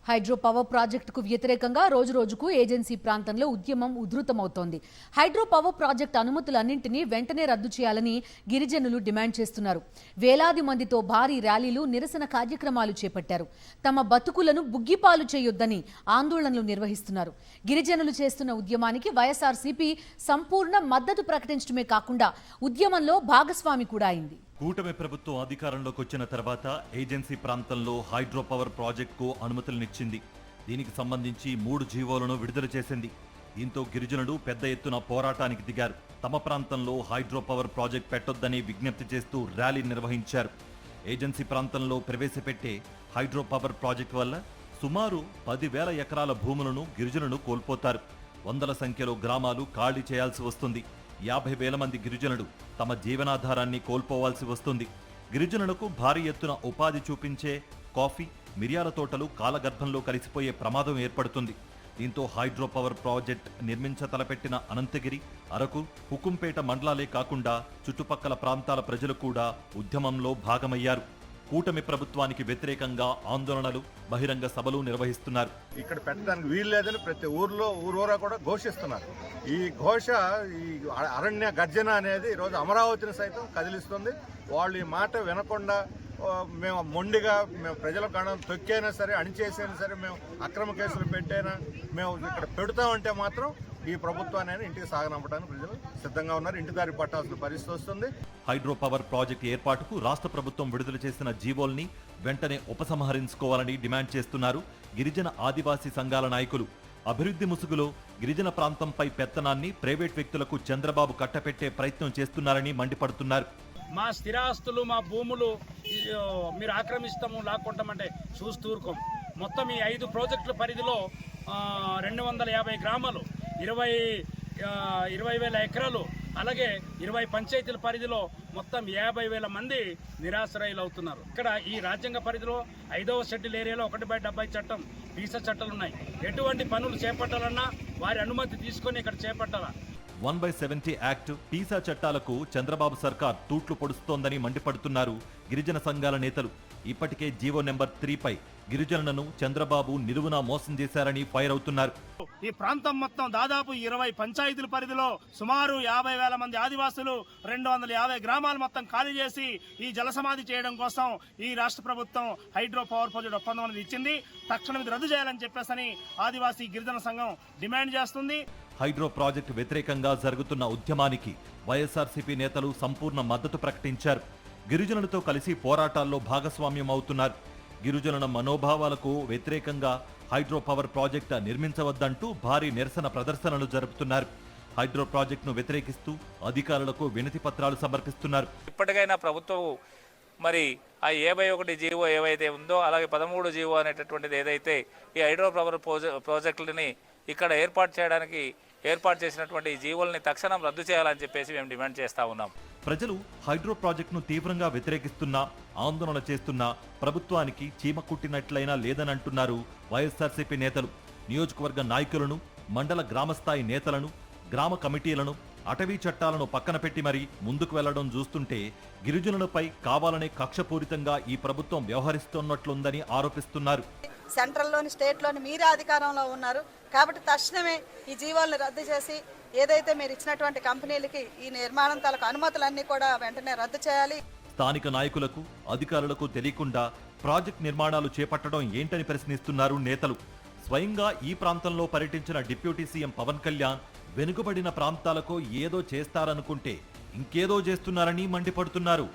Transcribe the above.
Hydro power ప్రాజెక్టుకు వ్యతిరేకంగా రోజురోజుకు ఏజెన్సీ ప్రాంతంలో ఉద్యమం ఉధృతమవుతోంది. హైడ్రో పవర్ ప్రాజెక్టు అనుమతులన్నింటినీ వెంటనే రద్దు చేయాలని గిరిజనులు డిమాండ్ చేస్తున్నారు. వేలాది మందితో భారీ ర్యాలీలు, నిరసన కార్యక్రమాలు చేపట్టారు. తమ బతుకులను బుగ్గిపాలు చేయొద్దని ఆందోళనలు నిర్వహిస్తున్నారు. గిరిజనులు చేస్తున్న ఉద్యమానికి వైఎస్ఆర్సీపీ సంపూర్ణ మద్దతు ప్రకటించడమే కాకుండా ఉద్యమంలో భాగస్వామి కూడా అయింది. కూటమి ప్రభుత్వం అధికారంలోకి వచ్చిన తర్వాత ఏజెన్సీ ప్రాంతంలో హైడ్రో పవర్ ప్రాజెక్టుకు అనుమతులనిచ్చింది. దీనికి సంబంధించి 3 జీవోలను విడుదల చేసింది. దీంతో గిరిజనులు పెద్ద ఎత్తున పోరాటానికి దిగారు. తమ ప్రాంతంలో హైడ్రో పవర్ ప్రాజెక్ట్ పెట్టొద్దని విజ్ఞప్తి చేస్తూ ర్యాలీ నిర్వహించారు. ఏజెన్సీ ప్రాంతంలో ప్రవేశపెట్టే హైడ్రో పవర్ ప్రాజెక్టు వల్ల సుమారు 10,000 ఎకరాల భూములను గిరిజనులు కోల్పోతారు. వందల సంఖ్యలో గ్రామాలు ఖాళీ చేయాల్సి వస్తుంది. 50,000 మంది గిరిజనులు తమ జీవనాధారాన్ని కోల్పోవాల్సి వస్తుంది. గిరిజనులకు భారీ ఎత్తున ఉపాధి చూపించే కాఫీ, మిరియాల తోటలు కాలగర్భంలో కలిసిపోయే ప్రమాదం ఏర్పడుతుంది. దీంతో హైడ్రో పవర్ ప్రాజెక్ట్ నిర్మించ తలపెట్టిన అనంతగిరి, అరకు, హుకుంపేట మండలాలే కాకుండా చుట్టుపక్కల ప్రాంతాల ప్రజలు కూడా ఉద్యమంలో భాగమయ్యారు. కూటమి ప్రభుత్వానికి వ్యతిరేకంగా ఆందోళనలు, బహిరంగ సభలు నిర్వహిస్తున్నారు. ఇక్కడ పెట్టడానికి వీలు లేదని ప్రతి ఊరూరా కూడా ఘోషిస్తున్నారు. ఈ ఘోష, ఈ అరణ్య గర్జన అనేది ఈరోజు అమరావతిని సైతం కదిలిస్తుంది. వాళ్ళు ఈ మాట వినకుండా మేము మొండిగా ప్రజల గణం తొక్కైనా సరే, అణిచేసైనా సరే, మేము అక్రమ కేసులు పెట్టైనా మేము ఇక్కడ పెడతామంటే మాత్రం ఈ ప్రభుత్వాన్ని ఇంటికి సాగనంపడానికి ప్రజలు సిద్ధంగా ఉన్నారు. ఇంటి దారి పట్టాల్సిన పరిస్థితి వస్తుంది. హైడ్రో పవర్ ప్రాజెక్టు ఏర్పాటుకు రాష్ట్ర ప్రభుత్వం విడుదల చేసిన జీవోల్ని వెంటనే ఉపసంహరించుకోవాలని డిమాండ్ చేస్తున్నారు గిరిజన ఆదివాసీ సంఘాల నాయకులు. అభివృద్ధి ముసుగులో గిరిజన ప్రాంతంపై పెత్తనాన్ని ప్రైవేట్ వ్యక్తులకు చంద్రబాబు కట్టపెట్టే ప్రయత్నం చేస్తున్నారని మండిపడుతున్నారు. మా స్థిరాస్తులు, మా భూములు మీరు ఆక్రమిస్తాము, లాక్కుంటామంటే చూస్తూరుకోం. మొత్తం ఈ 5 ప్రాజెక్టుల పరిధిలో 250 గ్రామాలు, 20,000 ఎకరాలు, అలాగే 20 పంచాయతీల పరిధిలో మొత్తం 50,000 మంది నిరాశ్రయులు అవుతున్నారు. ఇక్కడ ఈ రాజ్యాంగ పరిధిలో 5వ షెడ్యూల్ ఏరియాలో 1/70 చట్టం, వీసా చట్టాలు ఉన్నాయి. ఎటువంటి పనులు చేపట్టాలన్నా వారి అనుమతి తీసుకొని ఇక్కడ చేపట్టాలా. 1/70 యాక్ట్, పీసా చట్టాలకు చంద్రబాబు సర్కార్ తూట్లు పొడుస్తోందని మండిపడుతున్నారు గిరిజన సంఘాల నేతలు. ఇప్పటికే జీవో నెంబర్ 3పై గిరిజనులను చంద్రబాబు నిలువునా మోసం చేశారని ఫైర్ అవుతున్నారు. ఈ ప్రాంతం మొత్తం దాదాపు 20 పంచాయతీల పరిధిలో సుమారు 50,000 మంది ఆదివాసులు, 250 గ్రామాలు మొత్తం ఖాళీ చేసి ఈ జలసమాధి చేయడం కోసం ఈ రాష్ట్ర ప్రభుత్వం హైడ్రో పవర్ ప్రాజెక్ట్ ఒప్పందం అనేది ఇచ్చింది. తక్షణం ఇది రద్దు చేయాలని చెప్పేసి ఆదివాసీ గిరిజన సంఘం డిమాండ్ చేస్తుంది. హైడ్రో ప్రాజెక్టు వ్యతిరేకంగా జరుగుతున్న ఉద్యమానికి వైఎస్ఆర్సీపీ నేతలు సంపూర్ణ మద్దతు ప్రకటించారు. గిరిజనులతో కలిసి పోరాటాల్లో భాగస్వామ్యం అవుతున్నారు. గిరిజనుల మనోభావాలకు వ్యతిరేకంగా హైడ్రో పవర్ ప్రాజెక్టు నిర్మించవద్దంటూ భారీ నిరసన ప్రదర్శనలు జరుపుతున్నారు. హైడ్రో ప్రాజెక్టును వ్యతిరేకిస్తూ అధికారులకు వినతి పత్రాలు సమర్పిస్తున్నారు. ఇప్పటికైనా ప్రభుత్వం మరి ఆ 51 జీవో ఏవైతే ఉందో, అలాగే 13 జీవో అనేటటువంటిది ఏదైతే ఈ హైడ్రో పవర్ ప్రాజెక్టులని ఇక్కడ ఏర్పాటు చేసినటువంటి జీవోల్ని తక్షణం రద్దు చేయాలని చెప్పేసి మేము డిమాండ్ చేస్తా ఉన్నాం. ప్రజలు హైడ్రో ప్రాజెక్టును తీవ్రంగా వ్యతిరేకిస్తున్నా, ఆందోళన చేస్తున్నా ప్రభుత్వానికి చీమ కుట్టినట్లయినా లేదనంటున్నారు వైఎస్ఆర్సీపీ నేతలు. నియోజకవర్గ నాయకులను, మండల గ్రామస్థాయి నేతలను, గ్రామ కమిటీలను, అటవీ చట్టాలను పక్కన పెట్టి మరీ ముందుకు వెళ్లడం చూస్తుంటే గిరిజనులపై కావాలనే కక్షపూరితంగా ఈ ప్రభుత్వం వ్యవహరిస్తున్నట్లుందని ఆరోపిస్తున్నారు. సెంట్రల్లోని, స్టేట్లోని మీరే అధికారంలో ఉన్నారు కాబట్టి తక్షణమే ఈ జీవోలను రద్దు చేసి ఏదైతే మీరు ఇచ్చినటువంటి కంపెనీలకి ఈ నిర్మాణం తాలూకు అనుమతులన్నీ కూడా వెంటనే రద్దు చేయాలి. స్థానిక నాయకులకు, అధికారులకు తెలియకుండా ప్రాజెక్ట్ నిర్మాణాలు చేపట్టడం ఏంటని ప్రశ్నిస్తున్నారు నేతలు. స్వయంగా ఈ ప్రాంతంలో పర్యటించిన డిప్యూటీ సీఎం పవన్ కళ్యాణ్ వెనుకబడిన ప్రాంతాలకు ఏదో చేస్తారనుకుంటే ఇంకేదో చేస్తున్నారని మండిపడుతున్నారు.